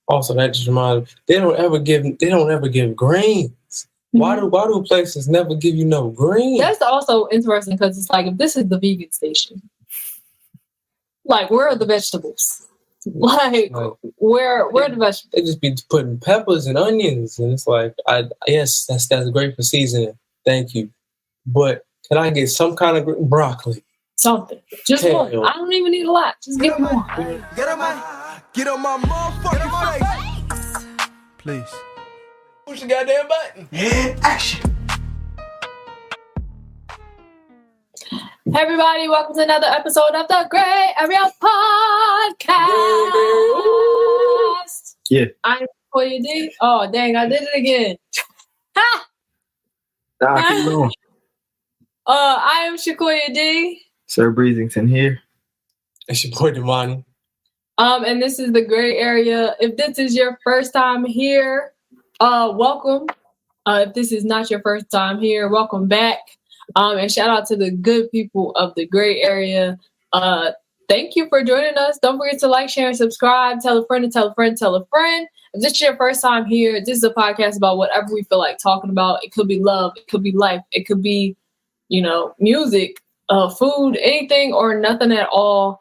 Also, that just reminds me, they don't ever give greens. Why do places never give you no greens? That's also interesting because it's like, if this is the vegan station, like, where are the vegetables? Like where are the vegetables? They just be putting peppers and onions, and it's like, yes, that's great for seasoning. Thank you, but can I get some kind of broccoli? Something, just one. I don't even need a lot. Just give me one. Get on my motherfucking face, please. Push the goddamn button. Action. Hey everybody, welcome to another episode of the Grae Area podcast. Yeah. I'm Blvd. Oh dang, I did it again. Ha! I am Shakoya D. Sir Breezington here. It's your boy Damani. And this is the Grae Area. If this is your first time here, welcome. If this is not your first time here, welcome back. And shout out to the good people of the Grae Area. Thank you for joining us. Don't forget to like, share, and subscribe. Tell a friend, and tell a friend, tell a friend. If this is your first time here, this is a podcast about whatever we feel like talking about. It could be love. It could be life. It could be, music, food, anything or nothing at all.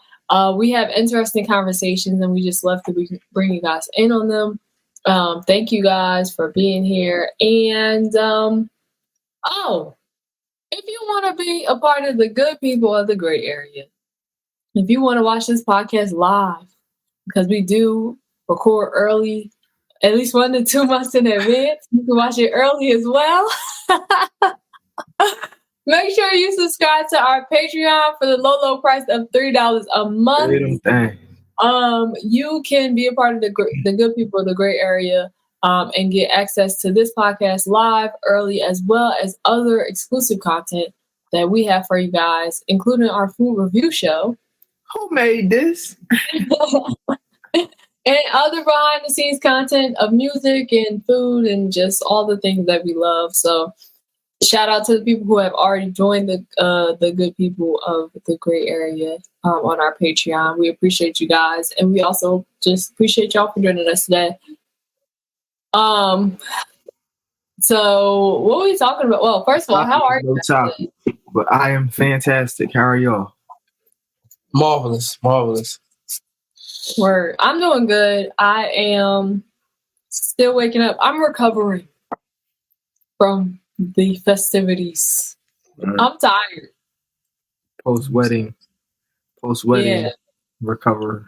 We have interesting conversations, and we just love to bring you guys in on them. Thank you guys for being here. And, if you want to be a part of the good people of the Grae Area, if you want to watch this podcast live, because we do record early, at least 1 to 2 months in advance, you can watch it early as well. Make sure you subscribe to our Patreon for the low price of $3 a month. You can be a part of the good people of the Grae Area. And get access to this podcast live early, as well as other exclusive content that we have for you guys, including our food review show. Who made this? And other behind the scenes content of music and food and just all the things that we love. So shout out to the people who have already joined the good people of the Grae Area on our Patreon. We appreciate you guys. And we also just appreciate y'all for joining us today. So what are we talking about? Well, first of all, how are you? But I am fantastic. How are y'all? Marvelous. Word. I'm doing good. I am still waking up. I'm recovering from the festivities. I'm tired. Post-wedding. Yeah. Recovering.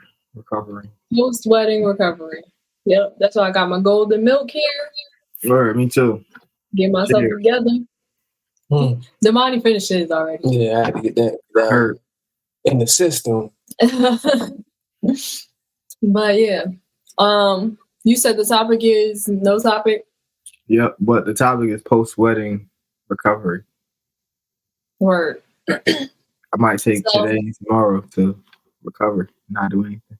Post-wedding recovery. Yep, that's why I got my golden milk here. Word, me too. Get myself together. Damani finished his already. Yeah, I had to get that hurt in the system. But yeah, you said the topic is no topic. Yep, but the topic is post-wedding recovery. Word. I might take today and tomorrow to recover, not do anything.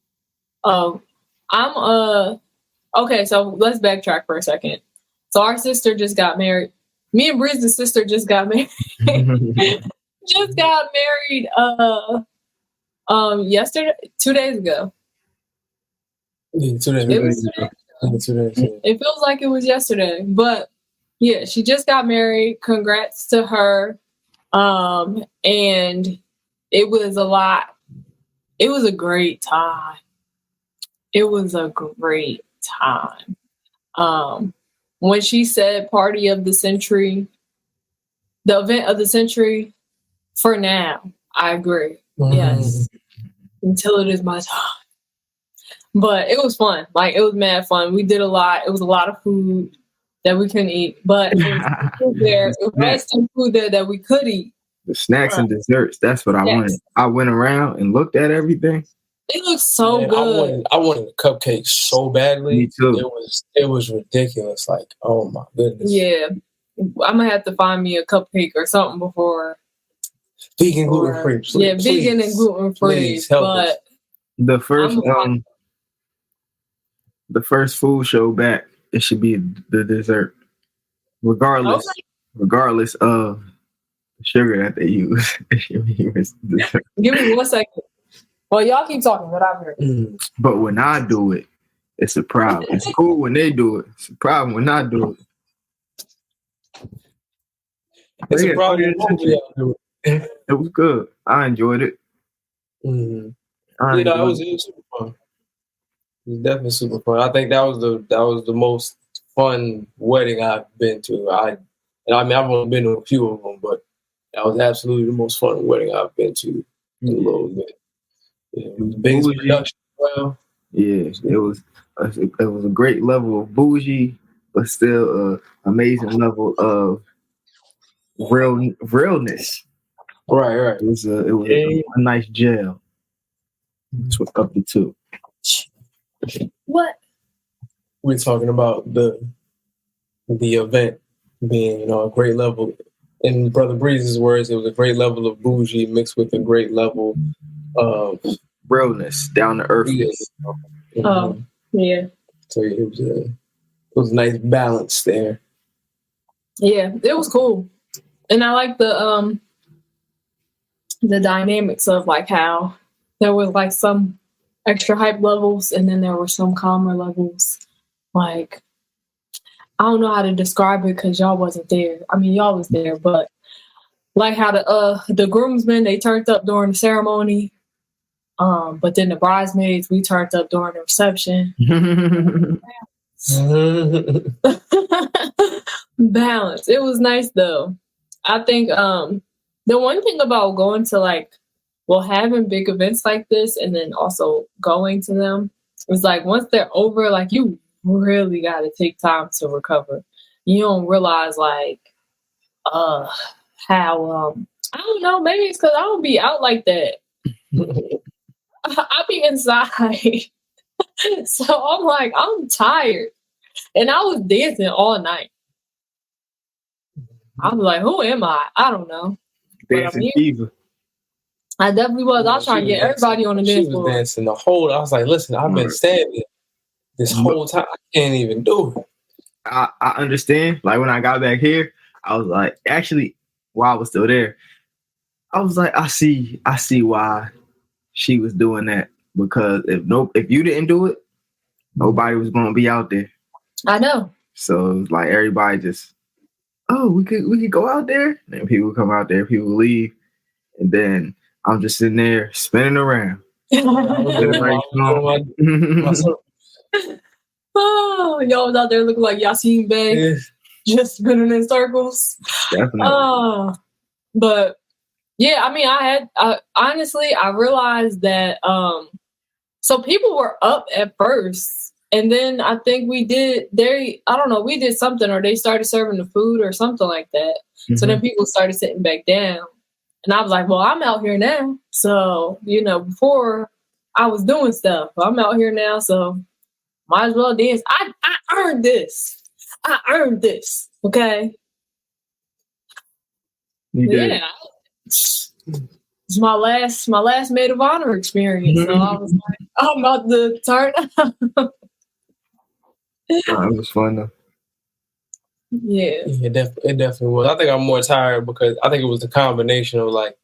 Okay, so let's backtrack for a second. So our sister just got married. Me and Bree's sister just got married. Yesterday, 2 days ago. Yeah, 2 days ago. It feels like it was yesterday, but yeah, she just got married. Congrats to her. And it was a lot. It was a great time. When she said party of the century, the event of the century, for now, I agree. Yes. Until it is my time. But it was fun. Like, it was mad fun. We did a lot. It was a lot of food that we couldn't eat. But it was some food there that we could eat. The snacks and desserts, that's what I wanted. I went around and looked at everything. It looks so good. I wanted a cupcake so badly. Me too. It was ridiculous. Like, oh my goodness. Yeah. I'm going to have to find me a cupcake or something before. Vegan, gluten-free. Yeah, vegan and gluten-free. But the first food show back, it should be the dessert. Regardless of the sugar that they use. Give me 1 second. Well, y'all keep talking, but I'm here. But when I do it, It's a problem. It's cool when they do it. It's a problem when I do it. It's a problem. It was good. I enjoyed it. Mm-hmm. It was super fun. It was definitely super fun. I think that was the most fun wedding I've been to. I've only been to a few of them, but that was absolutely the most fun wedding I've been to in a little bit. The biggest production. Well, yeah, it was a great level of bougie, but still amazing level of realness. Right. It was a nice gel. That's what up to two. What? We're talking about the event being, a great level. In Brother Breeze's words, it was a great level of bougie mixed with a great level of realness, down to earth. Oh, yeah. So it was a nice balance there. Yeah, it was cool, and I like the dynamics of like how there was like some extra hype levels, and then there were some calmer levels. Like, I don't know how to describe it because y'all wasn't there. I mean, y'all was there, but like how the groomsmen, they turned up during the ceremony. But then the bridesmaids, we turned up during the reception. Balance. It was nice though. I think the one thing about going to having big events like this and then also going to them is like once they're over, like you really got to take time to recover. You don't realize how I don't know, maybe it's because I don't be out like that. I be inside. So I'm like, I'm tired. And I was dancing all night. I was like, who am I? I don't know. Dancing fever. I definitely was. I was trying to get everybody on the dance floor. She was dancing the whole. I was like, listen, I've been standing this whole time. I can't even do it. I understand. Like when I got back here, I was like, actually, while I was still there, I was like, I see why she was doing that. Because if you didn't do it, nobody was gonna be out there. I know. So it was like everybody just, we could go out there. And people come out there, people leave, and then I'm just sitting there spinning around. Oh, y'all was out there looking like Yasin Bey, just spinning in circles. Definitely. But yeah, I mean, honestly, I realized that so people were up at first, and then I think we did something, or they started serving the food or something like that. Mm-hmm. So then people started sitting back down, and I was like, well, I'm out here now. So, before I was doing stuff, but I'm out here now, so might as well dance. I earned this. I earned this. Okay. You did. Yeah. It's my last maid of honor experience. So I was like, I'm about to turn up. It was fun though. Yeah. It definitely was. I think I'm more tired because I think it was the combination of like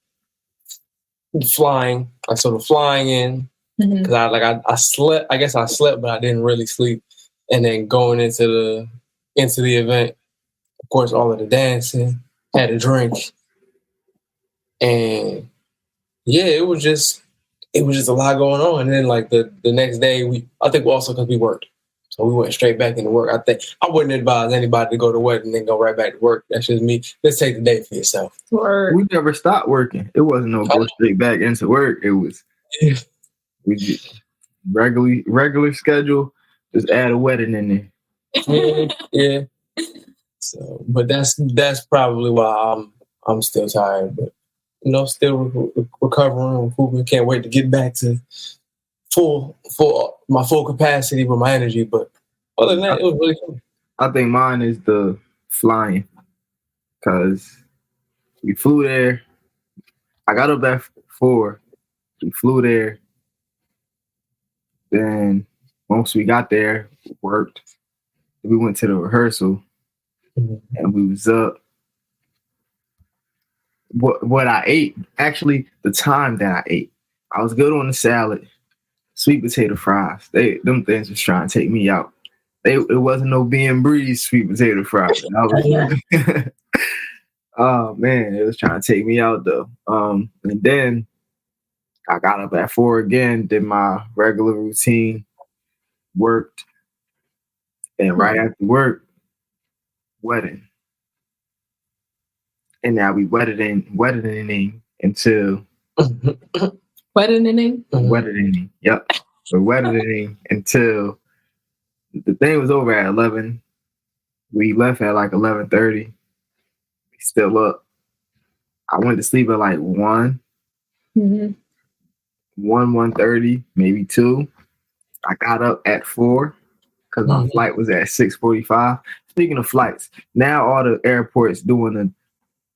flying, like sort of flying in. Because I slept. I guess I slept, but I didn't really sleep. And then going into the event, of course, all of the dancing, had a drink, and yeah, it was just a lot going on. And then like the next day, I think also because we worked, so we went straight back into work. I think I wouldn't advise anybody to go to work and then go right back to work. That's just me. Let's take the day for yourself. We never stopped working. It wasn't no go straight back into work. It was. We did regular schedule. Just add a wedding in there. Yeah. So, but that's probably why I'm still tired, but still recovering. We can't wait to get back to my full capacity with my energy. But other than that, it was really cool. I think mine is the flying, because we flew there. I got up at 4. We flew there. Then once we got there, we worked. We went to the rehearsal, and we was up. What I ate, actually, the time that I ate, I was good on the salad. sweet potato fries. Them things was trying to take me out. It wasn't no being breeze sweet potato fries. Oh man, it was trying to take me out though. And then I got up at 4 again, did my regular routine, worked, and right after work, wedding. And now we wedding until wedding. Yep. We're wedding until the thing was over at 11. We left at like 11:30. We still up. I went to sleep at like 1. 1:30, maybe 2. I got up at 4 because my flight was at 6:45. Speaking of flights, now all the airports doing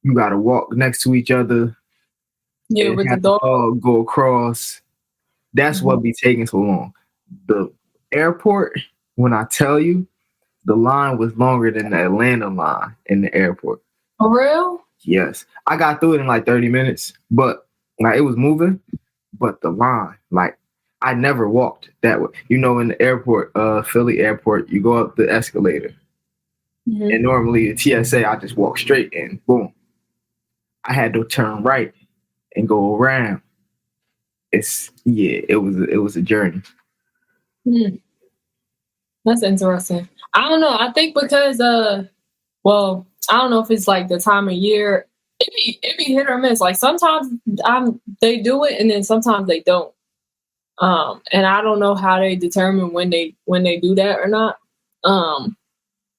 you got to walk next to each other. Yeah, with the dog. Go across. That's what be taking so long. The airport, when I tell you, the line was longer than the Atlanta line in the airport. For real? Yes. I got through it in like 30 minutes, but like it was moving, but the line, like I never walked that way. You know, in the airport, Philly airport, you go up the escalator. And normally the TSA, I just walk straight and boom. I had to turn right and go around. It was a journey. That's interesting. I don't know. I think because well, I don't know if it's like the time of year. It be hit or miss. Like sometimes they do it and then sometimes they don't. And I don't know how they determine when they do that or not.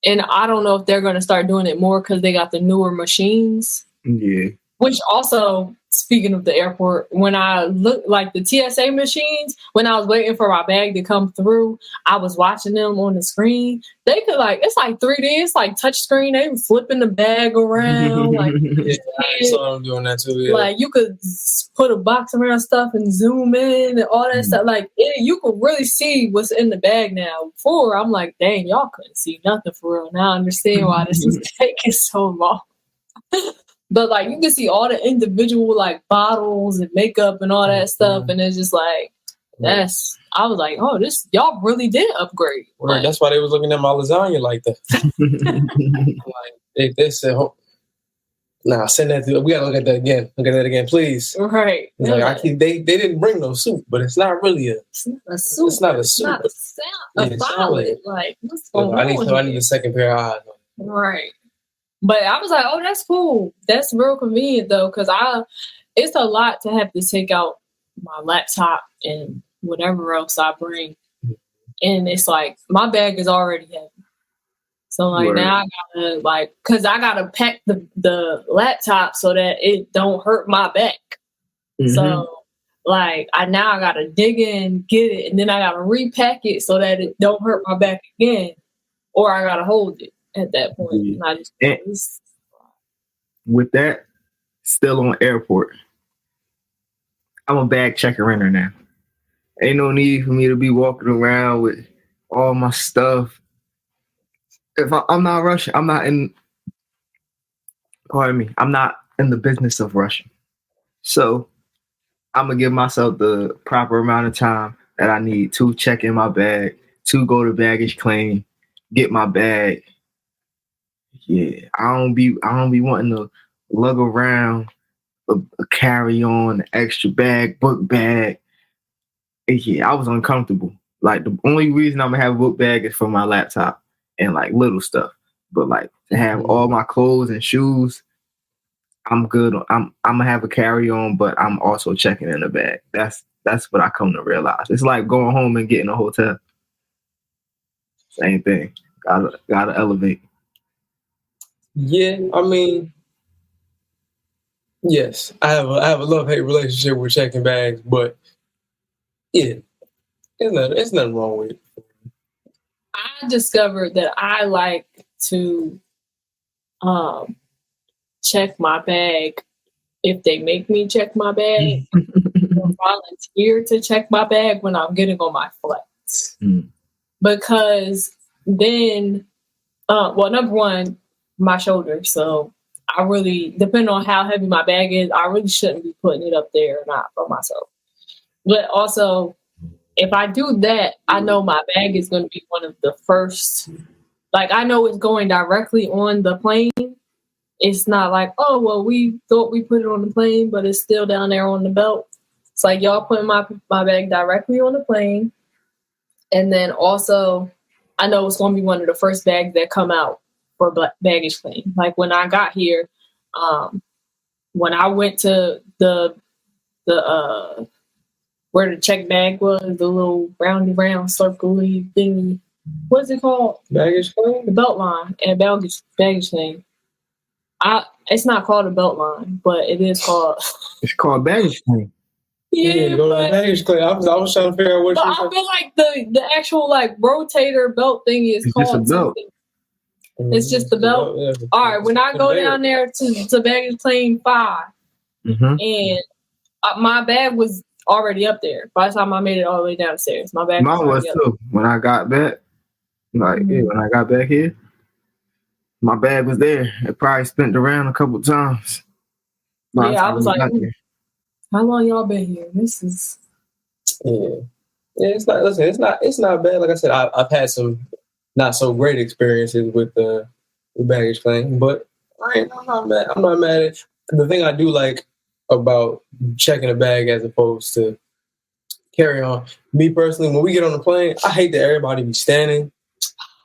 And I don't know if they're going to start doing it more because they got the newer machines. Yeah. Which also, speaking of the airport, when I looked like the TSA machines, when I was waiting for my bag to come through, I was watching them on the screen. They could it's like 3D, it's like touch screen. They were flipping the bag around. Like, yeah, I saw them doing that too. Yeah. Like you could put a box around stuff and zoom in and all that stuff. Like you could really see what's in the bag now. Before, I'm like, dang, y'all couldn't see nothing for real. Now I understand why this is taking so long. But like you can see all the individual like bottles and makeup and all that stuff, and it's just like I was like, oh, this y'all really did upgrade. Right, that's why they was looking at my lasagna like that. Like they said, nah, send that to. We gotta look at that again. Look at that again, please. Right. It's like they didn't bring no soup, but it's not really a soup. It's not a soup. It's not a salad. Like what's going on? I need a second pair of eyes. Right. But I was like, oh, that's cool. That's real convenient though, because it's a lot to have to take out my laptop and whatever else I bring. And it's like my bag is already heavy. So like now I gotta cause I gotta pack the laptop so that it don't hurt my back. So like I gotta dig in, get it, and then I gotta repack it so that it don't hurt my back again. Or I gotta hold it at that point. And I just with that, still on airport. I'm a bag checker inner now. Ain't no need for me to be walking around with all my stuff. If I'm not rushing, I'm not in the business of rushing. So I'm gonna give myself the proper amount of time that I need to check in my bag, to go to baggage claim, get my bag. Yeah, I don't be wanting to lug around a carry-on, an extra bag, book bag. Yeah, I was uncomfortable. Like the only reason I'm gonna have a book bag is for my laptop and like little stuff. But like to have all my clothes and shoes, I'm good. I'm gonna have a carry-on, but I'm also checking in the bag. That's what I come to realize. It's like going home and getting a hotel. Same thing. Gotta elevate. Yeah, I mean, yes, I have a love-hate relationship with checking bags, but yeah, it's nothing wrong with it. I discovered that I like to check my bag if they make me check my bag. Or volunteer to check my bag when I'm getting on my flights. Because then, number one, my shoulder. So I really, depending on how heavy my bag is, I really shouldn't be putting it up there or not for myself. But also, if I do that, I know my bag is going to be one of the first. Like, I know it's going directly on the plane. It's not like, oh, well, we thought we put it on the plane, but it's still down there on the belt. It's like y'all putting my bag directly on the plane. And then also, I know it's going to be one of the first bags that come out for baggage claim. Like, when I got here, when I went to the where the check bag was, the little round circle-y thingy. What's it called? Baggage claim? The belt line and baggage claim. It's not called a belt line, but it is called. It's called baggage claim. Yeah, but baggage claim. I was trying to figure out what. But I feel like the actual like rotator belt thing is called something. It's just the belt. Yeah. All right, when I go down there to baggage claim 5, and my bag was already up there. By the time I made it all the way downstairs, my bag was too. When I got back, when I got back here, my bag was there. It probably spent around a couple times. I was like, how long y'all been here? This is it's not. Listen, it's not bad. Like I said, I've had some not so great experiences with the baggage claim, but I'm not mad. I'm not mad at it. The thing I do like about checking a bag as opposed to carry on. Me personally, when we get on the plane, I hate that everybody be standing.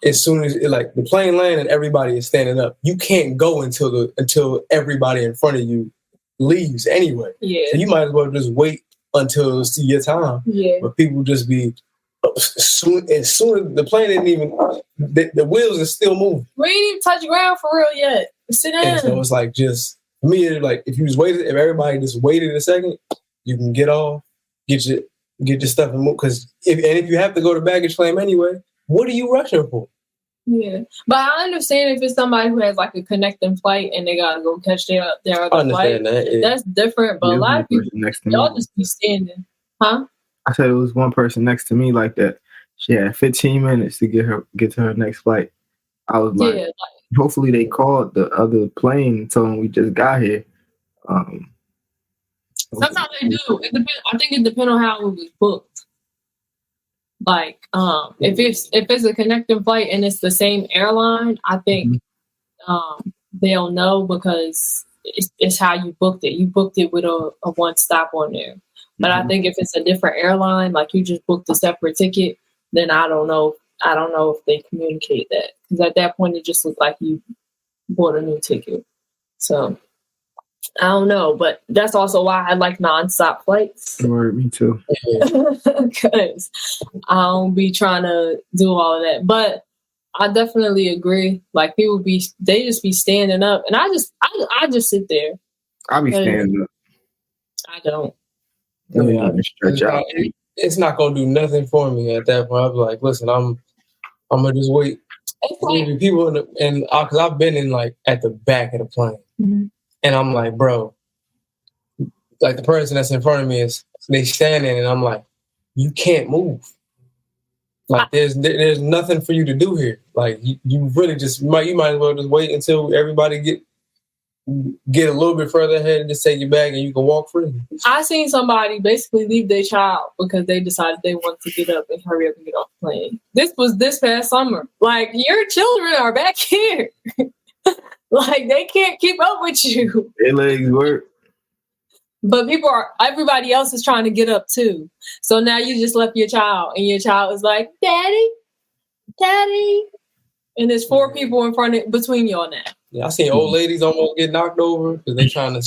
As soon as the plane lands and everybody is standing up, you can't go until everybody in front of you leaves anyway. Yeah. So you might as well just wait until it's your time. Yeah. But people just be as soon as the plane didn't even the wheels are still moving. We ain't even touch ground for real yet. Sit down. And so it's like just for me, it's like if everybody just waited a second, you can get off, get your stuff and move. Because if you have to go to baggage claim anyway, what are you rushing for? Yeah, but I understand if it's somebody who has like a connecting flight and they gotta go catch their other flight. That's different. But a lot of people, y'all just be standing, huh? I said it was one person next to me like that. She had 15 minutes to get to her next flight. I was like, hopefully they called the other plane and told them we just got here. Sometimes they do. It depends. I think it depends on how it was booked. Like, if it's a connecting flight and it's the same airline, I think they'll know because it's how you booked it. You booked it with a one stop on there. But I think if it's a different airline, like you just booked a separate ticket, then I don't know. I don't know if they communicate that because at that point it just looked like you bought a new ticket. So I don't know, but that's also why I like nonstop flights. Right, me too. Because I don't be trying to do all of that. But I definitely agree. Like they just be standing up, and I just sit there. I be standing up. I don't. Stretch out. It's not gonna do nothing for me at that point. I'm like, listen, I'm gonna just wait. Like, people because I've been in like at the back of the plane, and I'm like, bro, like the person that's in front of me they standing, and I'm like, you can't move. Like there's nothing for you to do here. Like you really just you might as well just wait until everybody get a little bit further ahead and just take your bag and you can walk free. I seen somebody basically leave their child because they decided they wanted to get up and hurry up and get off the plane. This was this past summer. Like, your children are back here. Like, they can't keep up with you. Their legs work. But everybody else is trying to get up too. So now you just left your child and your child is like, Daddy. And there's 4 people between y'all now. Yeah, I seen old ladies almost get knocked over because they trying to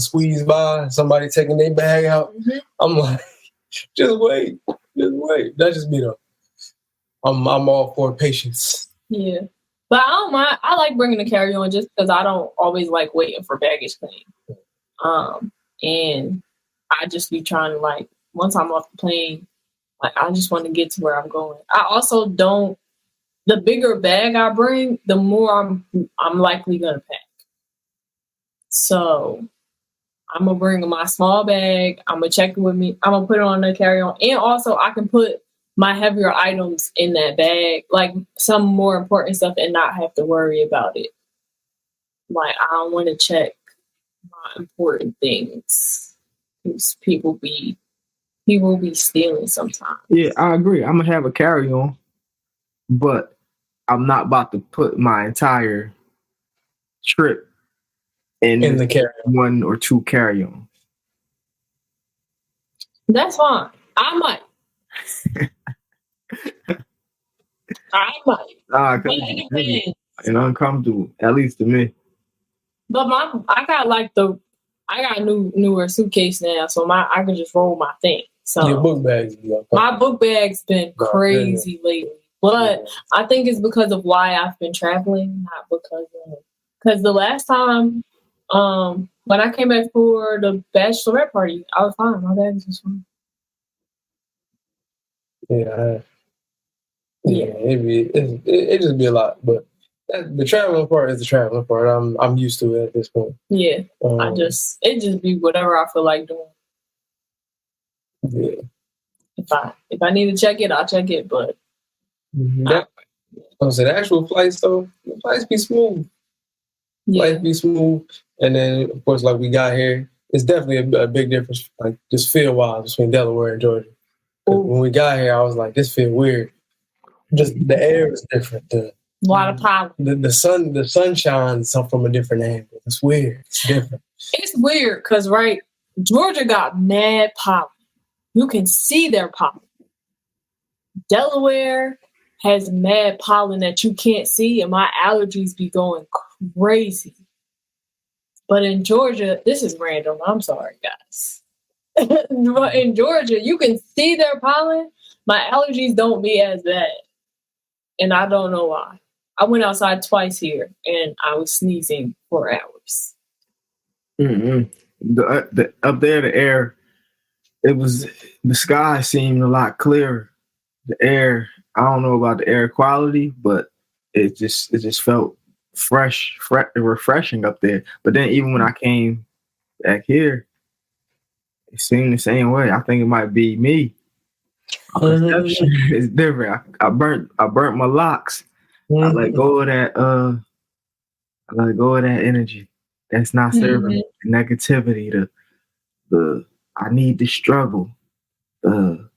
squeeze by. Somebody taking their bag out. I'm like, just wait. That's just me though. I'm all for patience. Yeah, but I don't mind. I like bringing the carry on just because I don't always like waiting for baggage claim. And I just be trying to like once I'm off the plane, like I just want to get to where I'm going. I also don't. The bigger bag I bring, the more I'm likely gonna pack. So I'm gonna bring my small bag. I'm gonna check it with me. I'm gonna put it on the carry-on, and also I can put my heavier items in that bag, like some more important stuff, and not have to worry about it. Like I don't want to check my important things because people be he will be stealing sometimes. Yeah, I agree. I'm gonna have a carry-on, but I'm not about to put my entire trip in the carry-on. 1 or 2 carry-ons. That's fine. I might. Nah, cause it's heavy and uncomfortable, at least to me. But I got a newer suitcase now, so I can just roll my thing. So your book bags. My book bag's been crazy lately, but I think it's because of why I've been traveling, not because the last time, when I came back for the bachelorette party, I was fine. My bag was fine. Yeah, it just be a lot, but the traveling part is the traveling part. I'm used to it at this point. Yeah, it just be whatever I feel like doing. Yeah. If I need to check it, I'll check it. But the actual flights though, the flights be smooth. Flights be smooth, and then of course, like we got here, it's definitely a big difference, like just feel wise between Delaware and Georgia. When we got here, I was like, this feel weird. Just the air is different. A lot of power. The sun shines from a different angle. It's weird. It's different. It's weird because Georgia got mad power. You can see their pollen. Delaware has mad pollen that you can't see, and my allergies be going crazy. But in Georgia, this is random. I'm sorry, guys. But in Georgia, you can see their pollen. My allergies don't be as bad. And I don't know why. I went outside twice here, and I was sneezing for hours. Mm-hmm. Up there, the air, the sky seemed a lot clearer. The air, I don't know about the air quality, but it just felt fresh, refreshing up there. But then even when I came back here, it seemed the same way. I think it might be me. Perception is different. I burnt my locks. I let go of that. I let go of that energy. That's not serving me. The negativity. The I need the struggle. I don't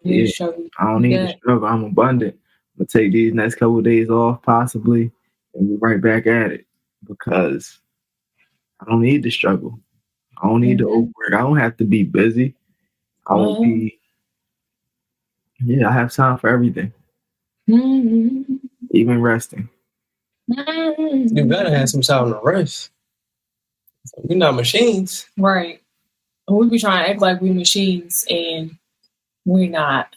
need the struggle. I'm abundant. I'm gonna take these next couple of days off, possibly, and we're right back at it because I don't need the struggle. I don't need to overwork. I don't have to be busy. I won't be. Yeah, I have time for everything, even resting. You gotta have some time to rest. We're not machines, right? We be trying to act like we machines, and we're not.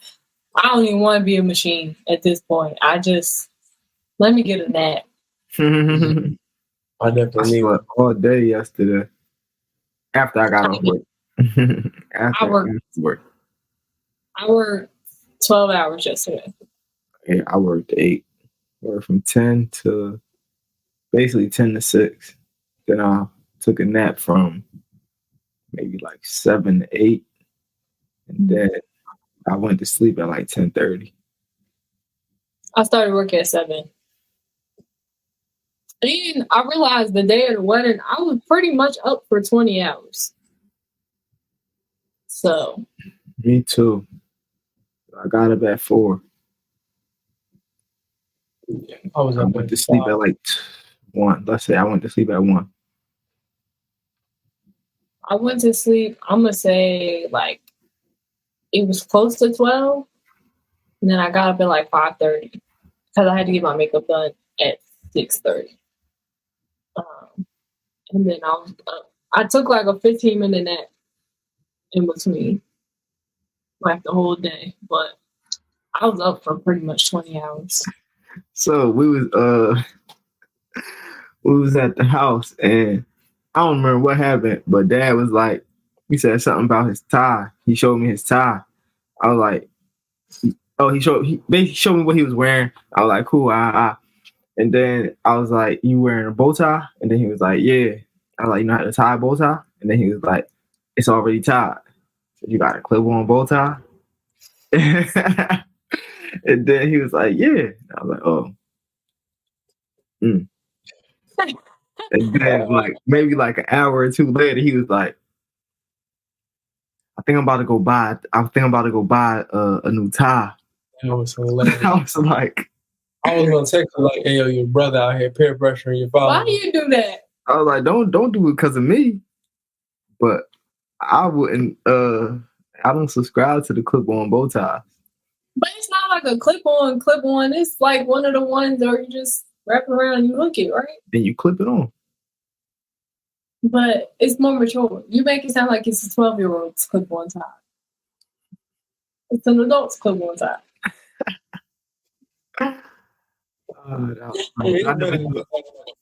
I don't even want to be a machine at this point. Let me get a nap. I definitely slept all day yesterday after I got off work. I worked 12 hours yesterday. Yeah, I worked 8. Worked from 10 to 6. Then I took a nap from maybe like 7 to 8. And then I went to sleep at like 10:30. I started work at 7. And I realized the day of the wedding, I was pretty much up for 20 hours. So. Me too. I got up at 4. I went to sleep at like 1. Let's say I went to sleep at 1. I went to sleep, I'm going to say like it was close to 12. And then I got up at like 5:30 because I had to get my makeup done at 6:30. And then I took like a 15-minute nap in between like the whole day. But I was up for pretty much 20 hours. So we was at the house and I don't remember what happened, but Dad was like, he said something about his tie. He showed me his tie. I was like, he showed me what he was wearing. I was like, cool, And then I was like, you wearing a bow tie? And then he was like, yeah. I was like, you know how to tie a bow tie? And then he was like, it's already tied. So you got a clip-on bow tie? And then he was like, yeah. I was like, oh. And then like maybe like an hour or 2 later, he was like, I think I'm about to go buy a new tie. That was hilarious. I was like, I was gonna text her like, "Hey, yo, your brother out here peer pressuring your father." Why do you do that? I was like, don't do it because of me. But I wouldn't. I don't subscribe to the clip-on bow tie. But it's not like a clip-on. It's like one of the ones where you just wrap it around and you hook it, right? Then you clip it on. But it's more mature. You make it sound like it's a 12-year-old's clip-on tie. It's an adult's clip-on tie.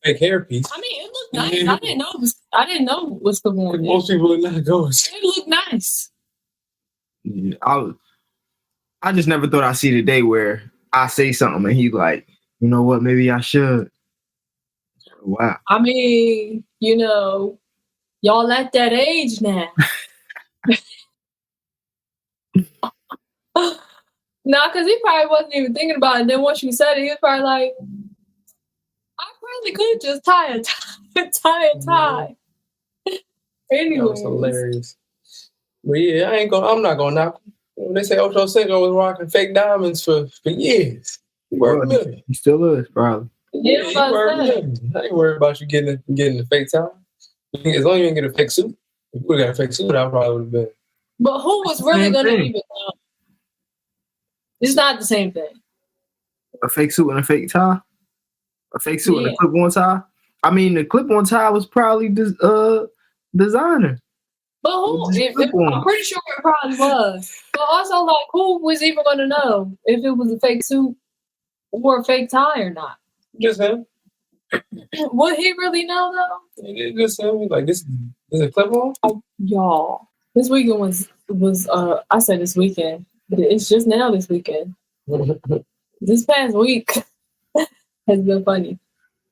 Fake hairpiece. I mean, it looked nice. I didn't know it was clip-on. Most people are not goers. It looked nice. Yeah, I just never thought I'd see the day where I say something and he's like, you know what, maybe I should. Wow. I mean, y'all at that age now. Nah, because he probably wasn't even thinking about it. And then once you said it, he was probably like, I probably could just tie a tie. Anyway. That was hilarious. But yeah, I'm not gonna knock him. When they say Ocho Cinco was rocking fake diamonds for years. He worth a million. He still is, probably. Yeah, he worth a million. I ain't worried about you getting the fake tie. As long as you didn't get a fake suit. If you would have got a fake suit, I probably would have been. But who was really going to even know? It's not the same thing. A fake suit and a fake tie? A fake suit and a clip-on tie? I mean, the clip-on tie was probably designer. But who? I'm pretty sure it probably was. But also, like, who was even going to know if it was a fake suit or a fake tie or not? Just him. Would he really know, though? Just him. Like, this is a clip-on? Oh, y'all. This weekend was I said this weekend, but it's just now this weekend. This past week has been funny.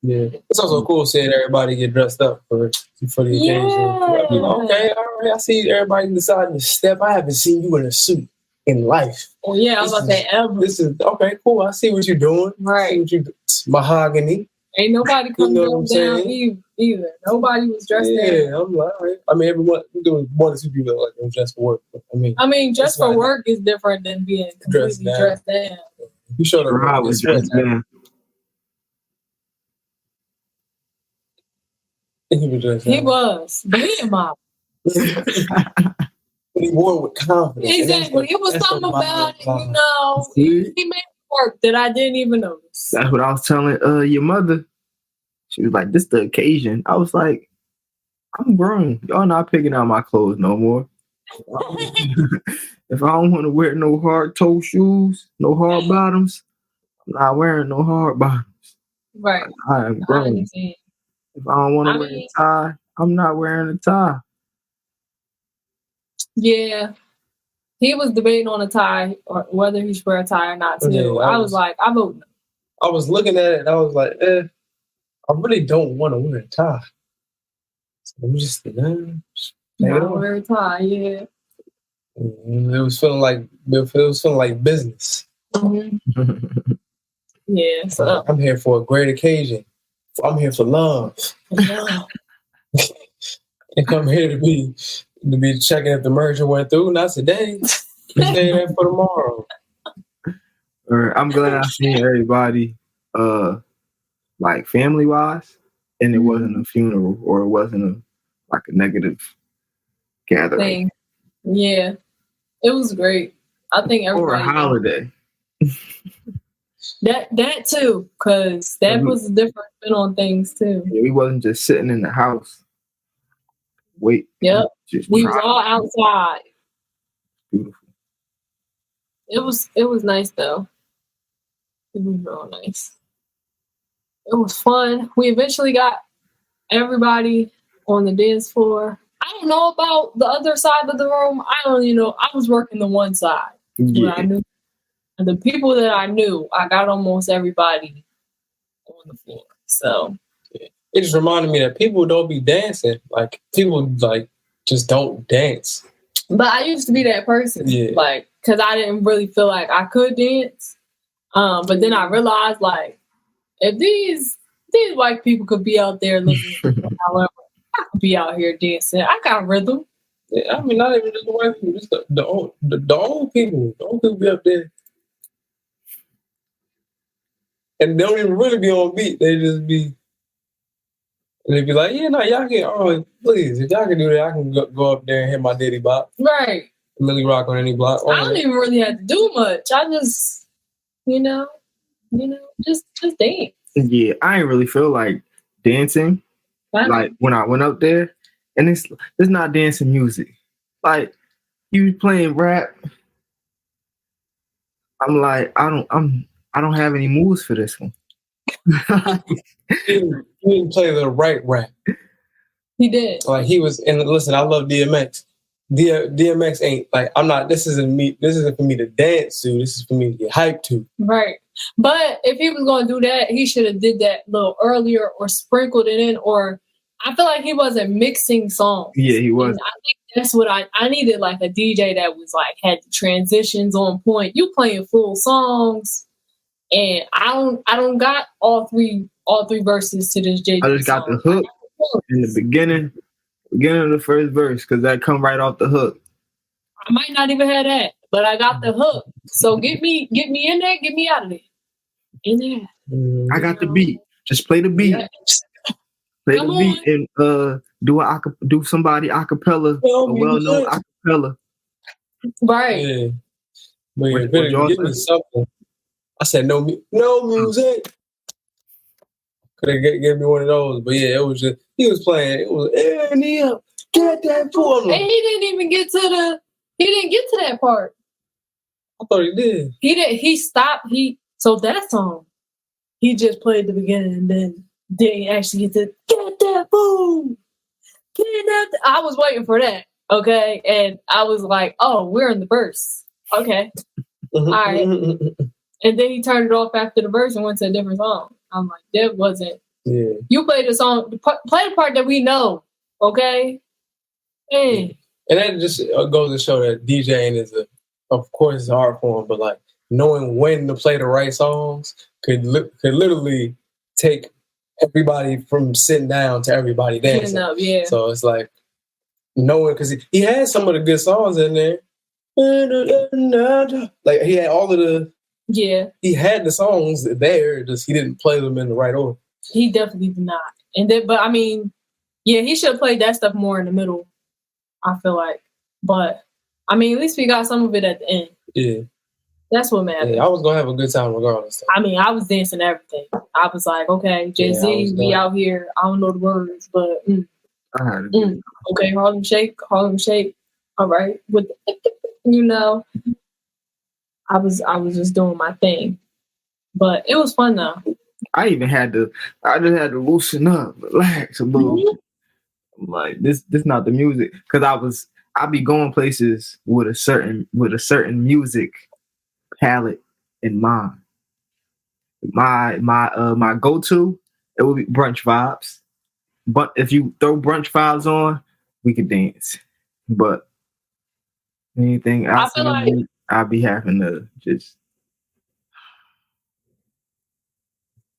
Yeah, it's also cool seeing everybody get dressed up for the occasion. Okay, all right. I see everybody deciding to step. I haven't seen you in a suit in life. Oh yeah, I was about to say ever. This is okay, cool. I see what you're doing. Right. It's mahogany. Ain't nobody come down either. Nobody was dressed down. Yeah, I'm like, all right. I mean, everyone doing one or two people like they're dressed for work. But, I mean, dressed for work is different than being completely dressed down. You showed up. I was dressed down. He was, but he didn't mind. He wore it with confidence. Exactly. It was something about it, he made work that I didn't even notice. That's what I was telling your mother. She was like, this the occasion. I was like, I'm grown. Y'all not picking out my clothes no more. If I don't want to wear no hard toe shoes, no hard bottoms, I'm not wearing no hard bottoms. Right. I am grown. If I don't want to wear a tie, I'm not wearing a tie. Yeah. He was debating on a tie or whether he should wear a tie or not too. Yeah, I was like, I vote no. I was looking at it and I was like, I really don't want to wear a tie. So let me just not wear a tie, yeah. It was feeling like business. Mm-hmm. Yeah. So I'm here for a great occasion. I'm here for love. Yeah. And I'm here to be checking if the merger went through. Not today. Stay there for tomorrow. I'm glad I seen everybody, like family wise, and it wasn't a funeral or it wasn't a negative gathering. Yeah, it was great. I think everybody. Or a holiday. That too, because that was a different spin on things too. Yeah, we wasn't just sitting in the house. Wait. Yep. We was all outside. Beautiful. It was nice though. It was real nice. It was fun. We eventually got everybody on the dance floor. I don't know about the other side of the room. I don't even know. I was working the one side. Yeah. I knew. And the people that I knew, I got almost everybody on the floor. So it just reminded me that people don't be dancing. Like people just don't dance. But I used to be that person. Yeah. Like, because I didn't really feel like I could dance. But then I realized, like, if these white people could be out there looking, however, I could be out here dancing. I got rhythm. Yeah, I mean, not even just the white people, just the old people. The old people be up there. And they don't even really be on beat. They just be, and they be like, yeah, no, y'all can, please, if y'all can do that, I can go up there and hit my Diddy bop. Right. Millie Rock on any block. I don't even really have to do much. I just, just dance. Yeah, I ain't really feel like dancing. Like when I went up there, and it's not dancing music. Like you playing rap. I'm like, I don't have any moves for this one. He didn't play the right rap. He did. Like he was, and listen, I love DMX. DMX ain't like, I'm not, this isn't for me to dance to, this is for me to get hyped to. Right. But if he was going to do that, he should have did that a little earlier or sprinkled it in, or I feel like he wasn't mixing songs. Yeah, he was. And I think that's what I needed, like a DJ that was like, had the transitions on point. You playing full songs, and I don't got all three verses to this JD I just got song. the hook in the beginning of the first verse, because that come right off the hook. I might not even have that, but I got the hook. So get me in there, get me out of there. In there. I got the beat. Just play the beat. Yeah. Play the beat and do somebody acapella, a well-known acapella. Right. Yeah. But yeah, give me something. I said no music. Could have gave me one of those, but yeah, it was just he was playing. It was get that for me. And he didn't even get to that part. I thought he did. He didn't. He stopped. So that song, he just played the beginning and then didn't actually get to get that boom. Get that. I was waiting for that. Okay, and I was like, oh, we're in the verse. Okay, all right. And then he turned it off after the verse and went to a different song. I'm like, that wasn't. Yeah. You played the song. Play the part that we know. Okay. Hey. And that just goes to show that DJing is of course, it's an art form, but like knowing when to play the right songs could literally take everybody from sitting down to everybody dancing. Up, yeah. So it's like knowing, because he had some of the good songs in there. Like he had all of the. Yeah. He had the songs there, just he didn't play them in the right order. He definitely did not. And then, but I mean, yeah, he should have played that stuff more in the middle, I feel like. But I mean, at least we got some of it at the end. Yeah. That's what matters. Yeah, I was gonna have a good time regardless. I mean, I was dancing everything. I was like, okay, Jay-Z, we out here. I don't know the words, but okay, Harlem Shake. All right. With I was just doing my thing. But it was fun though. I just had to loosen up, relax a little. Mm-hmm. I'm like, this not the music. Cause I be going places with a certain music palette in mind. My go-to, it would be brunch vibes. But if you throw brunch vibes on, we could dance. But anything else, I'll be having to just.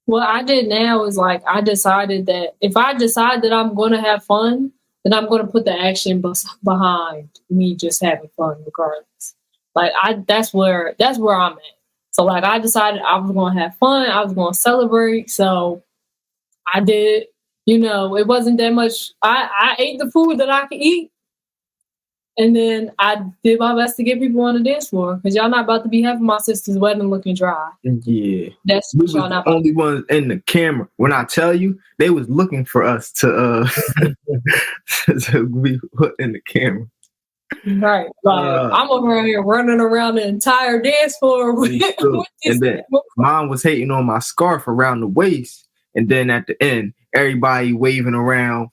What I did now is like, I decided that if I decide that I'm going to have fun, then I'm going to put the action behind me just having fun regardless. Like that's where I'm at. So like I decided I was going to have fun. I was going to celebrate. So I did, it wasn't that much. I ate the food that I could eat. And then I did my best to get people on the dance floor, because y'all not about to be having my sister's wedding looking dry. Yeah, that's we y'all not the only ones in the camera. When I tell you, they was looking for us to be put in the camera. Right, I'm over here running around the entire dance floor with and then mom was hating on my scarf around the waist, and then at the end, everybody waving around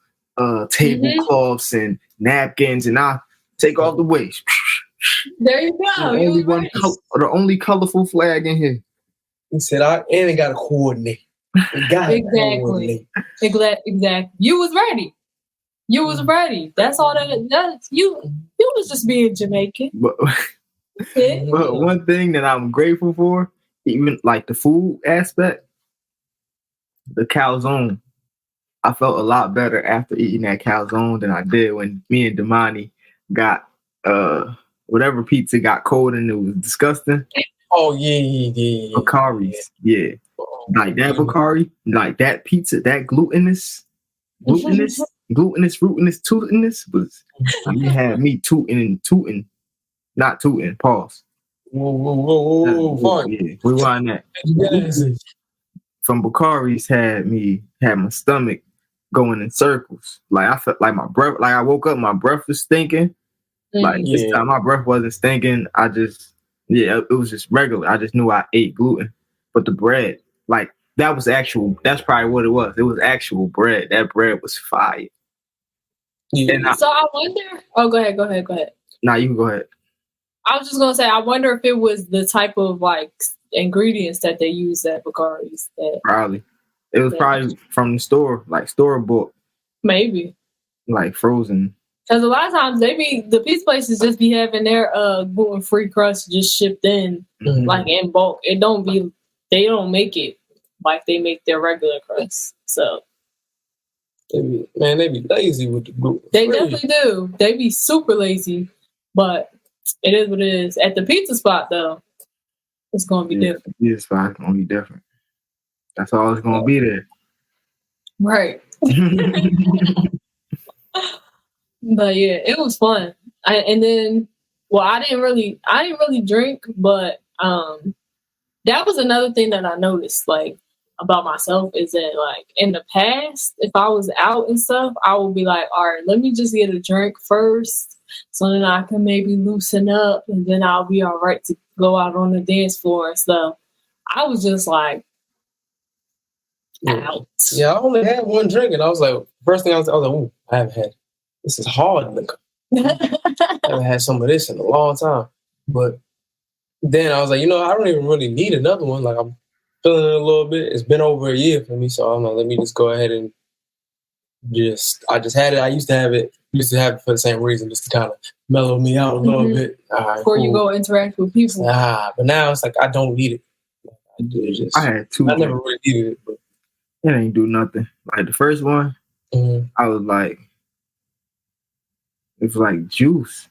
tablecloths and napkins, and I take off the waist. There you go. The only colorful flag in here. He said, I ain't got to coordinate. Exactly. You was ready. That's all that you was just being Jamaican. But one thing that I'm grateful for, even like the food aspect, the calzone. I felt a lot better after eating that calzone than I did when me and Damani got whatever pizza got cold and it was disgusting. Oh yeah. Bakari's, yeah. Like that Bakari, like that pizza, that glutinous, fruitinous, tootiness was. You had me tooting, not tooting. Pause. Whoa. Yeah, we want that. From Bakari's had my stomach going in circles. Like I felt like my breath. Like I woke up, my breath was stinking. Like this time, my breath wasn't stinking. It was just regular. I just knew I ate gluten, but the bread, like that was actual. That's probably what it was. It was actual bread. That bread was fire. Yeah. So I wonder. Oh, go ahead. Nah, you can go ahead. I was just gonna say, I wonder if it was the type of like ingredients that they use at Bakari's. Probably, it was probably from the store, like store bought. Maybe. Like frozen. Because a lot of times the pizza places just be having their gluten-free crust just shipped in like in bulk. They don't make it like they make their regular crust. So they be lazy with the gluten. They definitely do. They be super lazy, but it is what it is. At the pizza spot though, it's gonna be different. The pizza spot's gonna be different. That's all it's gonna be there. Right. But yeah, it was fun. I didn't really drink, but that was another thing that I noticed, like about myself, is that like in the past, if I was out and stuff, I would be like, all right, let me just get a drink first, so then I can maybe loosen up, and then I'll be all right to go out on the dance floor and stuff. I was just like out. Yeah, I only had one drink, and I was like, first thing I was like, ooh, I haven't had. This is hard liquor. I haven't had some of this in a long time. But then I was like, I don't even really need another one. Like, I'm feeling it a little bit. It's been over a year for me, so I'm like, let me just go ahead and I just had it. I used to have it for the same reason, just to kind of mellow me out a little bit. Right, before you go interact with people. But now it's like, I don't need it. I had two. I never really needed it. But it ain't do nothing. Like the first one, I was like, it was like juice.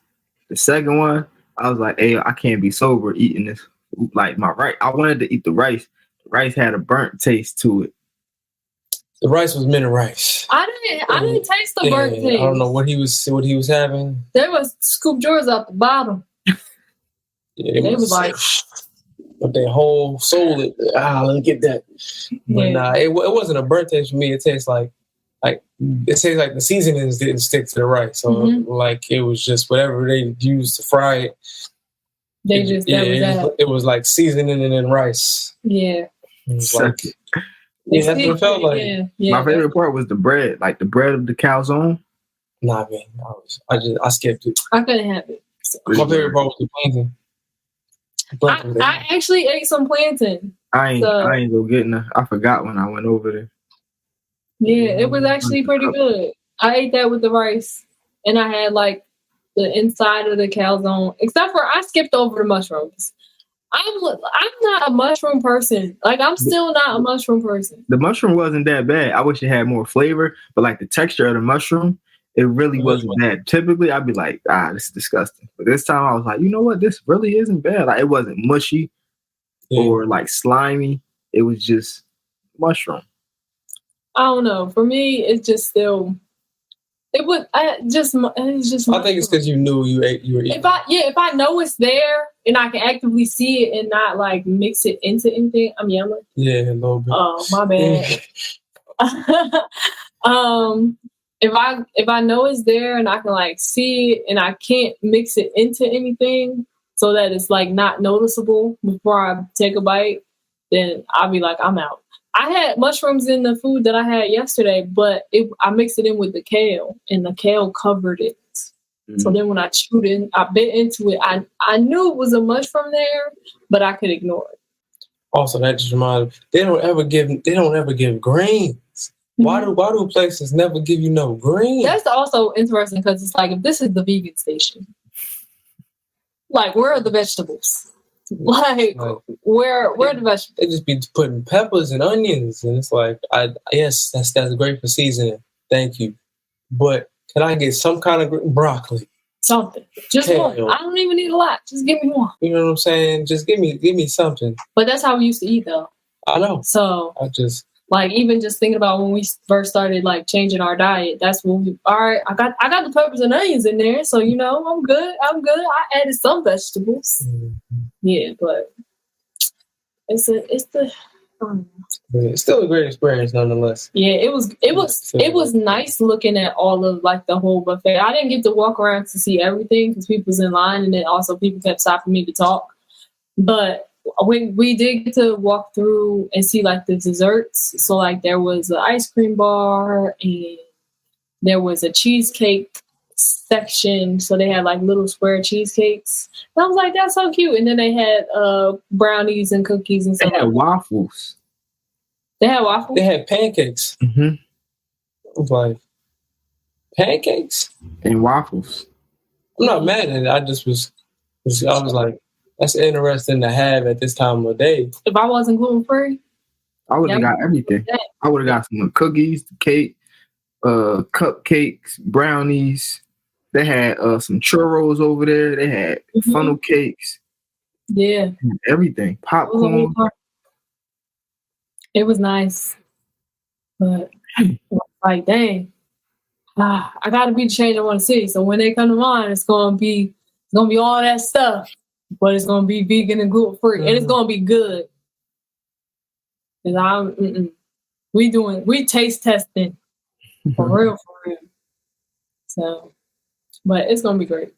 The second one, I was like, hey, I can't be sober eating this. Like I wanted to eat the rice. The rice had a burnt taste to it. The rice was mint rice. I didn't taste the burnt taste. I don't know what he was having. There was scoop drawers out the bottom. Yeah, they was like, but their whole soul. Let me get that. But it wasn't a burnt taste for me. It tastes like it tastes like the seasonings didn't stick to the rice. So like it was just whatever they used to fry it. It was like seasoning and then rice. Yeah. It was like, that's what it felt like. Yeah, my favorite part was the bread, like the bread of the calzone. Nah, man, I skipped it. I couldn't have it. So. My favorite part was the plantain. I actually ate some plantain. I ain't go getting it. I forgot when I went over there. Yeah, it was actually pretty good. I ate that with the rice, and I had like the inside of the calzone. Except for I skipped over the mushrooms. I'm not a mushroom person. Like I'm still not a mushroom person. The mushroom wasn't that bad. I wish it had more flavor, but like the texture of the mushroom, it really wasn't bad. Typically, I'd be like, this is disgusting. But this time, I was like, you know what? This really isn't bad. Like it wasn't mushy or like slimy. It was just mushroom. I don't know. For me, it's just still. It was just. It's just. I think it's because you knew you were eating. If I know it's there and I can actively see it and not like mix it into anything, I'm yelling. Yeah, a little bit. Oh, my bad. If I know it's there and I can like see it and I can't mix it into anything so that it's like not noticeable before I take a bite, then I'll be like, I'm out. I had mushrooms in the food that I had yesterday, but I mixed it in with the kale, and the kale covered it. So then when I chewed in, I bit into it. I knew it was a mushroom there, but I could ignore it. Also, that just reminded me, they don't ever give greens. Why do places never give you no greens? That's also interesting because it's like, if this is the vegan station, like where are the vegetables? Like where are the vegetables? They just be putting peppers and onions, and it's like, yes, that's great for seasoning. Thank you, but can I get some kind of broccoli? Something. Just one. I don't even need a lot. Just give me one. You know what I'm saying? Just give me something. But that's how we used to eat, though. I know. So I just like even just thinking about when we first started like changing our diet. That's when we. All right, I got the peppers and onions in there, so you know I'm good. I added some vegetables. Mm-hmm. Yeah, but it's the. It's still a great experience nonetheless. Yeah, it was nice looking at all of like the whole buffet. I didn't get to walk around to see everything because people was in line, and then also people kept stopping me to talk. But when we did get to walk through and see like the desserts, so like there was an ice cream bar and there was a cheesecake section, so they had like little square cheesecakes. And I was like, that's so cute. And then they had brownies and cookies and stuff. They had waffles. They had waffles? They had pancakes. Mm-hmm. I was like, pancakes? And waffles. I'm not mad at it. I was like, that's interesting to have at this time of day. If I wasn't gluten-free, I would have got everything. I would have got some cookies, cake, cupcakes, brownies. They had some churros over there. They had funnel cakes. Yeah. Everything. Popcorn. It was nice. But like, dang. I gotta be the change I want to see. So when they come to mind, it's gonna be all that stuff. But it's gonna be vegan and gluten free. And it's gonna be good. And we taste testing. For real. So, but it's gonna be great.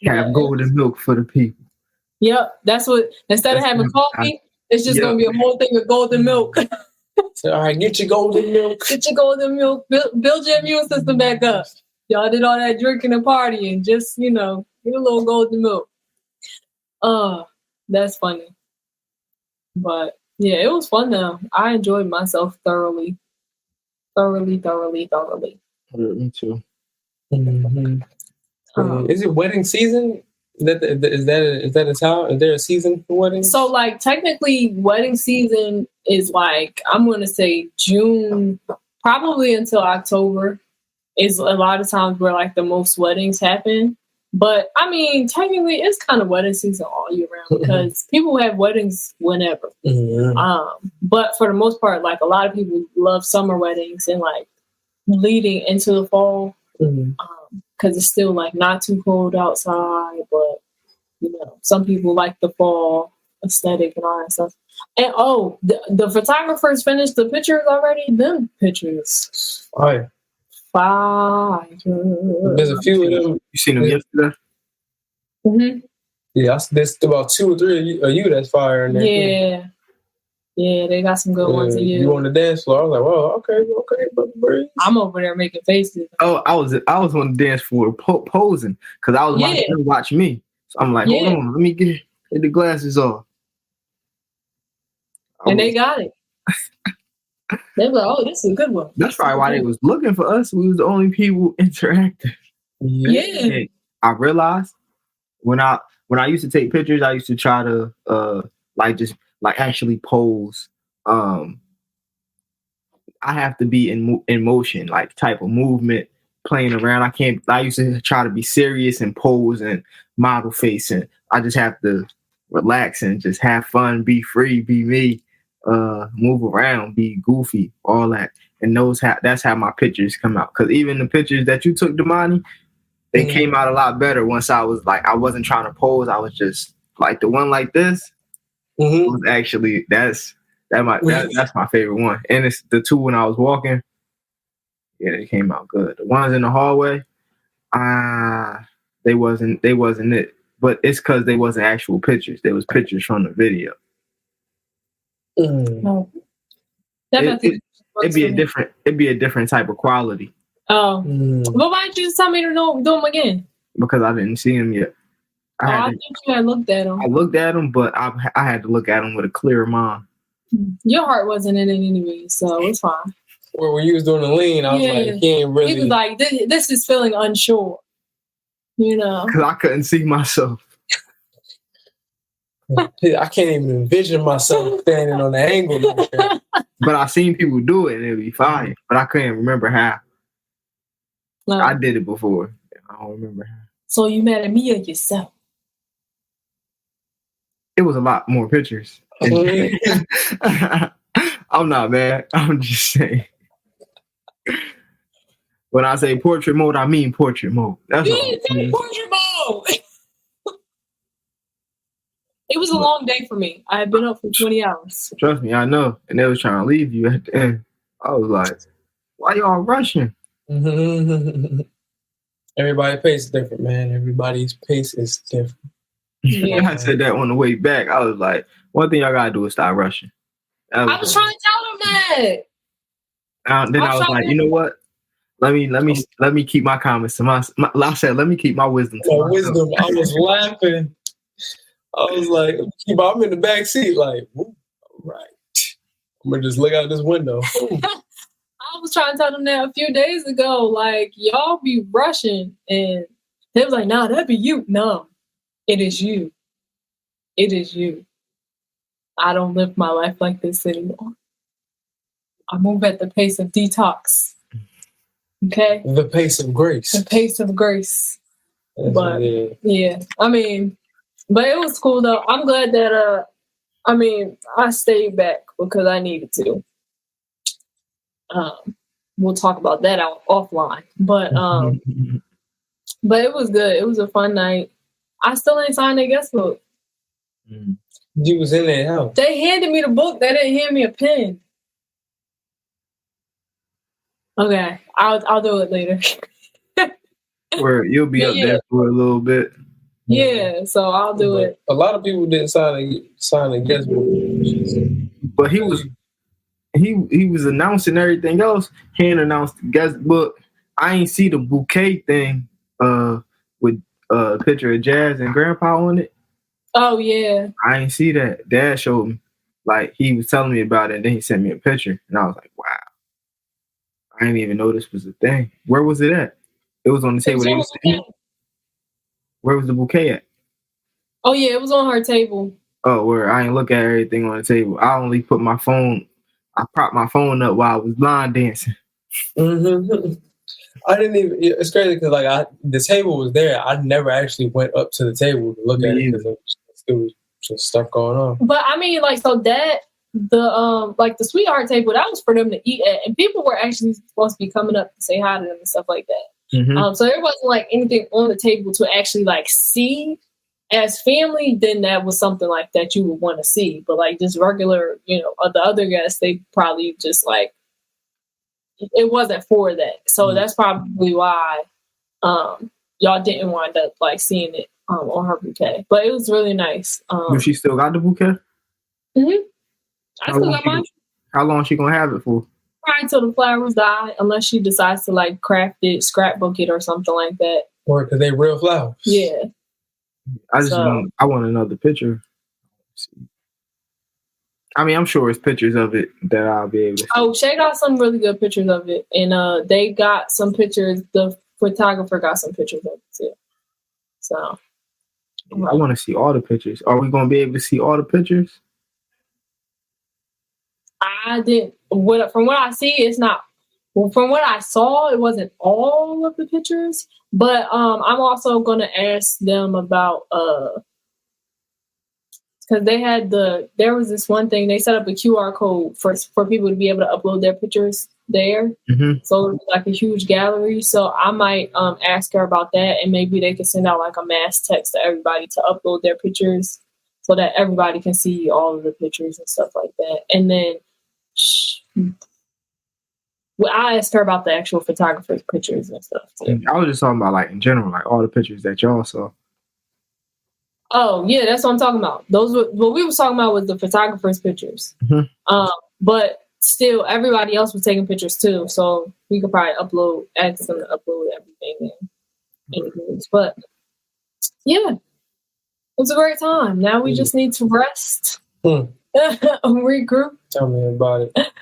Have golden milk for the people. Yep, that's what. Instead of having coffee, it's just gonna be a whole thing of golden milk. So, all right, get your golden milk. Get your golden milk. Build your immune system back up. Y'all did all that drinking and partying. Just get a little golden milk. That's funny. But yeah, it was fun though. I enjoyed myself thoroughly. Me too. Mm-hmm. Is it wedding season? Is that a time? Is there a season for weddings? So like technically wedding season is like, I'm gonna say June, probably until October is a lot of times where like the most weddings happen. But I mean, technically it's kind of wedding season all year round because people have weddings whenever. Mm-hmm. But for the most part, like a lot of people love summer weddings and like leading into the fall. Mm-hmm. Because it's still like not too cold outside, but some people like the fall aesthetic and all that stuff. And the photographers finished the pictures already. Them pictures, fire. There's a few of them. You seen them yesterday? Mm-hmm. Yeah, there's about 2 or 3 of you that's fire in there. Yeah, they got some good ones of you. You on the dance floor? I was like, well, okay, but I'm over there making faces. Oh, I was on the dance floor posing because I was watching them watch me. So I'm like, hold on, let me get the glasses off. And they got it. They were like, oh, this is a good one. That's probably why they was looking for us. We was the only people interacting. Yeah. And I realized when I used to take pictures, I used to try to actually pose. I have to be in motion, like type of movement, playing around. I used to try to be serious and pose and model face, and I just have to relax and just have fun, be free, be me, move around, be goofy, all that. And that's how my pictures come out. Because even the pictures that you took, Damani, they came out a lot better once I was like, I wasn't trying to pose. I was just like the one like this. Mm-hmm. Was actually that's my favorite one, and it's the 2 when I was walking. Yeah, they came out good. The ones in the hallway, they wasn't it. But it's because they wasn't actual pictures. They was pictures from the video. It'd be a different type of quality. Oh, but why didn't you just tell me to do them again? Because I didn't see them yet. I think you had looked at them. I looked at them, but I had to look at them with a clear mind. Your heart wasn't in it anyway, so it's fine. Well, when you was doing the lean, I was like, he ain't really. He was like, this is feeling unsure. Because I couldn't see myself. I can't even envision myself standing on the angle. But I seen people do it and it'd be fine. But I couldn't remember how. I did it before. I don't remember. So you mad at me or yourself? It was a lot more pictures. I'm not mad. I'm just saying. When I say portrait mode, I mean portrait mode. That's You all. didn't say portrait mode. It was a long day for me. I had been up for 20 hours. Trust me, I know. And they was trying to leave you at the end. I was like, why y'all rushing? Everybody's pace is different, man. Everybody's pace is different. Yeah. I said that on the way back. I was like, one thing y'all gotta do is stop rushing. I was trying to tell them that. Then I was like, you know what? Let me keep my comments to myself. I said, let me keep my wisdom to myself. Wisdom. I was laughing. I was like, I'm in the back seat, like, all right. I'm gonna just look out this window. I was trying to tell them that a few days ago. Like, y'all be rushing, and they was like, "Nah, that'd be you." No, it is you. It is you. I don't live my life like this anymore. I move at the pace of detox. Okay? The pace of grace. The pace of grace. But yeah, I mean, but it was cool though. I'm glad that I stayed back because I needed to. We'll talk about that offline. But it was good. It was a fun night. I still ain't signed their guest book. You was in their house. They handed me the book. They didn't hand me a pen. Okay, I'll do it later. Where you'll be up there for a little bit. Yeah, so I'll do it. A lot of people didn't sign a guest book. But he was announcing everything else. He ain't announced the guest book. I ain't see the bouquet thing with a picture of Jazz and Grandpa on it. Oh yeah. I ain't see that. Dad showed me. Like, he was telling me about it, and then he sent me a picture, and I was like, wow. I didn't even know this was a thing. Where was it at? It was on the table. Where was the bouquet at? Oh yeah, it was on her table. Oh, where I ain't look at everything on the table. I only put my phone. I propped my phone up while I was line dancing. Mm-hmm. I didn't even. It's crazy because the table was there. I never actually went up to the table to look at it because it was just stuff going on. But I mean, so that the sweetheart table, that was for them to eat at, and people were actually supposed to be coming up to say hi to them and stuff like that. Mm-hmm. So there wasn't anything on the table to actually see as family. Then that was something like that you would want to see. But just regular, the other guests, they probably just it wasn't for that. So that's probably why y'all didn't wind up seeing it on her bouquet. But it was really nice. But she still got the bouquet? Mm-hmm. I still got mine. How long she gonna have it for? Probably till the flowers die, unless she decides to craft it, scrapbook it, or something like that. Or because they real flowers. Yeah. I want another picture. I mean, I'm sure it's pictures of it that I'll be able to see. Oh, Shay got some really good pictures of it. And they got some pictures. The photographer got some pictures of it too. So. I want to see all the pictures. Are we going to be able to see all the pictures? I didn't. From what I see, it's not. Well, from what I saw, it wasn't all of the pictures. But I'm also going to ask them about because there was this one thing, they set up a QR code for people to be able to upload their pictures there. Mm-hmm. So it was a huge gallery. So I might ask her about that, and maybe they could send out a mass text to everybody to upload their pictures so that everybody can see all of the pictures and stuff like that. And then I asked her about the actual photographer's pictures and stuff too. I was just talking about in general, all the pictures that y'all saw. Oh yeah, that's what I'm talking about. What we was talking about was the photographer's pictures. Mm-hmm. But still, everybody else was taking pictures too, so we could probably ask them to upload everything in groups. But yeah, it was a great time. Now we just need to rest, regroup. Tell me about it.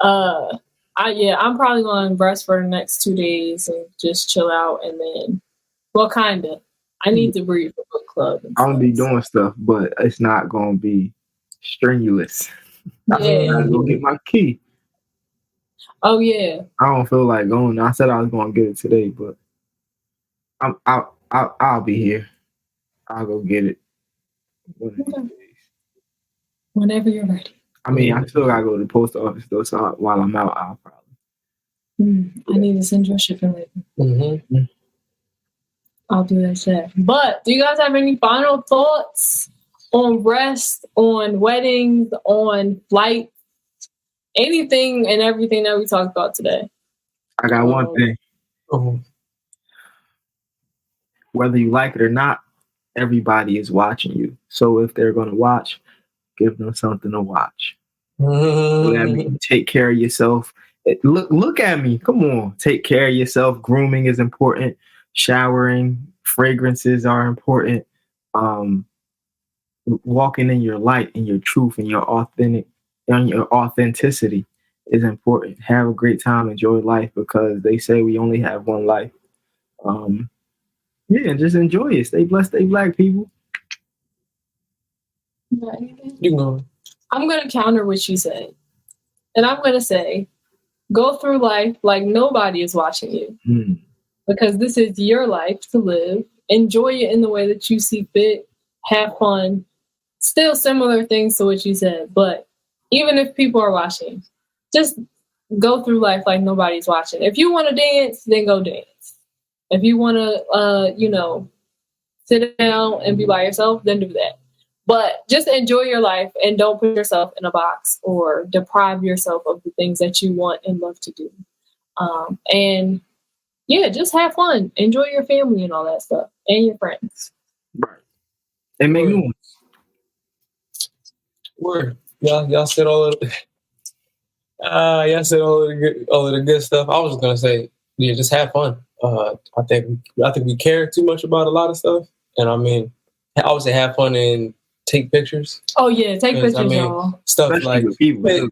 I'm probably going to rest for the next 2 days and just chill out, and then, kind of. I need to read for book club. I'm going to be doing stuff, but it's not going to be strenuous. I got to go get my key. Oh, yeah. I don't feel like going. I said I was going to get it today, but I'll be here. I'll go get it. Whenever you're ready. I mean, I still gotta go to the post office though, so while I'm out, I'll probably. I need to send you a shipping label. Mm-hmm. I'll do that shit. But do you guys have any final thoughts on rest, on weddings, on flights, anything and everything that we talked about today? I got one thing. Whether you like it or not, everybody is watching you. So if they're going to watch, give them something to watch. That means take care of yourself. Look at me. Come on. Take care of yourself. Grooming is important. Showering, fragrances are important. Walking in your light and your truth and your authenticity is important. Have a great time. Enjoy life because they say we only have one life. Yeah, just enjoy it. Stay blessed. Stay black, people. You know. I'm going to counter what you said. And I'm going to say, go through life like nobody is watching you. Because this is your life to live. Enjoy it in the way that you see fit. Have fun. Still similar things to what you said. But even if people are watching, just go through life like nobody's watching. If you want to dance, then go dance. If you want to, sit down and be by yourself, then do that. But just enjoy your life and don't put yourself in a box or deprive yourself of the things that you want and love to do. And yeah, just have fun. Enjoy your family and all that stuff and your friends. Right. And make new ones. Word. Y'all said all of the good stuff. I was just gonna say, yeah, just have fun. I think we care too much about a lot of stuff, and I mean, I would say have fun and take pictures. Oh yeah, take pictures, y'all. Stuff especially like people.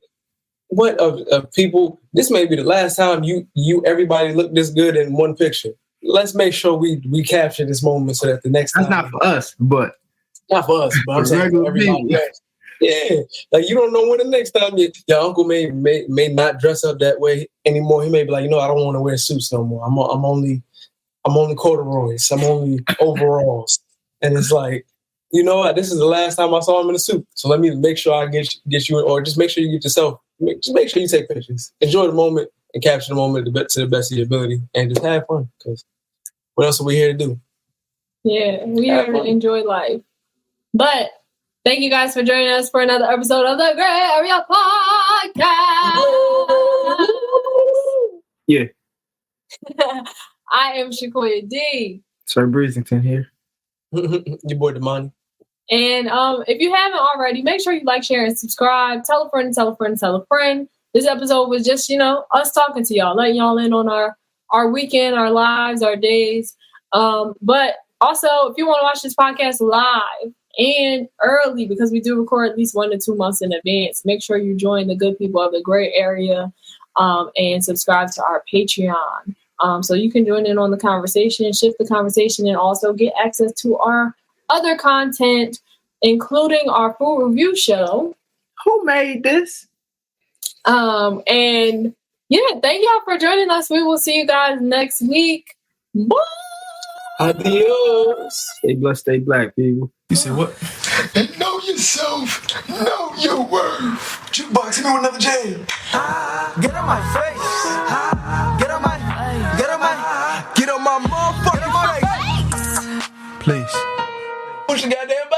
What of people? This may be the last time you everybody look this good in one picture. Let's make sure we capture this moment so that the next time. That's not for us, but not for us, but I'm saying for everybody else. Yeah, like you don't know when the next time your uncle may not dress up that way anymore. He may be like, I don't want to wear suits no more. I'm only corduroys. I'm only overalls. And it's like, you know what? This is the last time I saw him in a suit. So let me make sure I get you, or just make sure you get yourself. Just make sure you take pictures. Enjoy the moment and capture the moment to the best of your ability, and just have fun. Because what else are we here to do? Yeah, we are to enjoy life. But thank you guys for joining us for another episode of the Grae Area Podcast. Yeah. I am Shakoya D. Sir Breezington here. Your boy Damani. And if you haven't already, make sure you like, share, and subscribe. Tell a friend, tell a friend, tell a friend. This episode was just, us talking to y'all, letting y'all in on our weekend, our lives, our days. But also, if you want to watch this podcast live and early, because we do record at least 1 to 2 months in advance, make sure you join the good people of the Grae Area and subscribe to our Patreon. So you can join in on the conversation, shift the conversation, and also get access to our other content, including our food review show. Who made this? And yeah, thank y'all for joining us. We will see you guys next week. Bye. Adios. Stay blessed, stay black, people. You say what? Know yourself. Know your worth. Jukebox, give me another jam. Get on my face. Get on my motherfucking face. Please. Push the goddamn button.